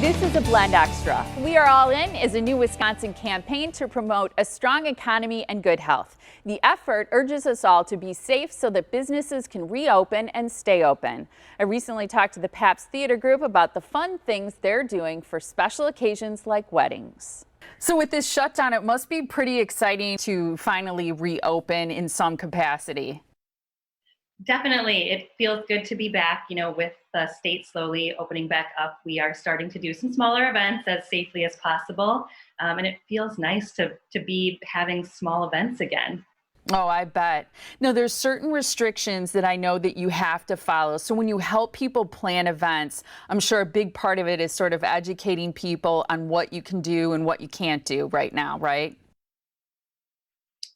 This is a Blend Extra. We Are All In is a new Wisconsin campaign to promote a strong economy and good health. The effort urges us all to be safe so that businesses can reopen and stay open. I recently talked to the Pabst Theater Group about the fun things they're doing for special occasions like weddings. So with this shutdown, it must be pretty exciting to finally reopen in some capacity. Definitely. It feels good to be back. With the state slowly opening back up, we are starting to do some smaller events as safely as possible. And it feels nice to be having small events again. Oh, I bet. Now, there's certain restrictions that I know that you have to follow. So when you help people plan events, I'm sure a big part of it is sort of educating people on what you can do and what you can't do right now, right?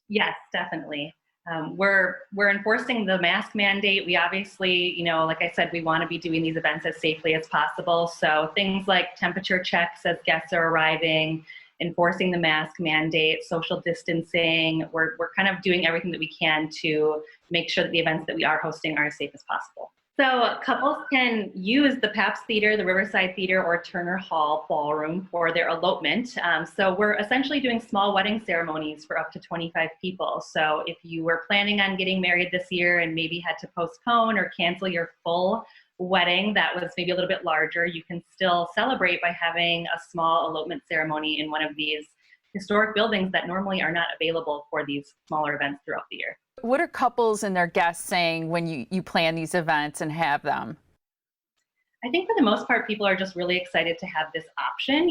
Yes, definitely. We're enforcing the mask mandate. We obviously, like I said, we want to be doing these events as safely as possible. So things like temperature checks as guests are arriving, enforcing the mask mandate, social distancing. We're kind of doing everything that we can to make sure that the events that we are hosting are as safe as possible. So couples can use the Pabst Theater, the Riverside Theater, or Turner Hall Ballroom for their elopement. So we're essentially doing small wedding ceremonies for up to 25 people. So if you were planning on getting married this year and maybe had to postpone or cancel your full wedding that was maybe a little bit larger, you can still celebrate by having a small elopement ceremony in one of these historic buildings that normally are not available for these smaller events throughout the year. What are couples and their guests saying when you plan these events and have them? I think for the most part, people are just really excited to have this option.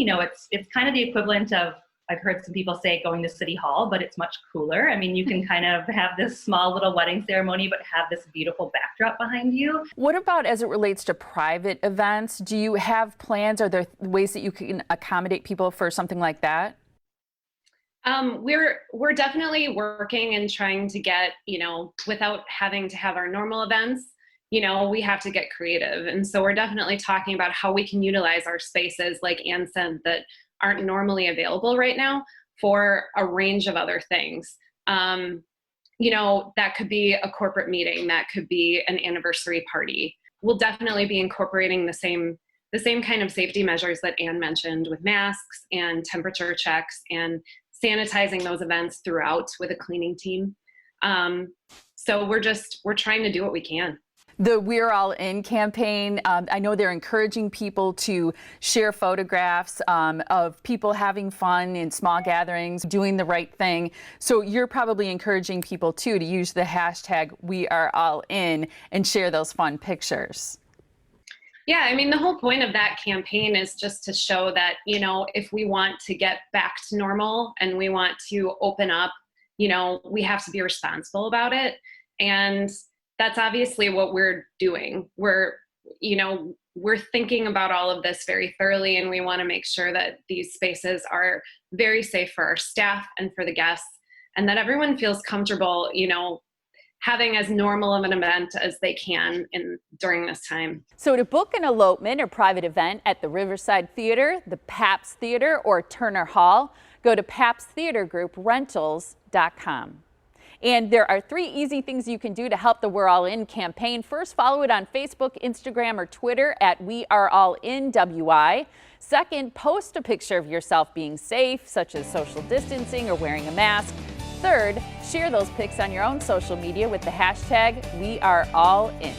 It's kind of the equivalent of, I've heard some people say going to City Hall, but it's much cooler. I mean, you can kind of have this small little wedding ceremony, but have this beautiful backdrop behind you. What about as it relates to private events? Do you have plans? Are there ways that you can accommodate people for something like that? We're definitely working and trying to get, without having to have our normal events, we have to get creative. And so we're definitely talking about how we can utilize our spaces, like Ann said, that aren't normally available right now for a range of other things. That could be a corporate meeting, that could be an anniversary party. We'll definitely be incorporating the same kind of safety measures that Ann mentioned with masks and temperature checks and sanitizing those events throughout with a cleaning team. So we're trying to do what we can. The We're All In campaign, I know they're encouraging people to share photographs of people having fun in small gatherings, doing the right thing. So you're probably encouraging people too to use the hashtag We Are All In and share those fun pictures. Yeah, I mean, the whole point of that campaign is just to show that, if we want to get back to normal and we want to open up, we have to be responsible about it. And that's obviously what we're doing. We're thinking about all of this very thoroughly, and we want to make sure that these spaces are very safe for our staff and for the guests, and that everyone feels comfortable, having as normal of an event as they can during this time. So to book an elopement or private event at the Riverside Theater, the Pabst Theater, or Turner Hall, go to pabsttheatergrouprentals.com. And there are 3 easy things you can do to help the We're All In campaign. First, follow it on Facebook, Instagram, or Twitter at We Are All In WI. Second, post a picture of yourself being safe, such as social distancing or wearing a mask. Third, share those pics on your own social media with the hashtag We Are All In.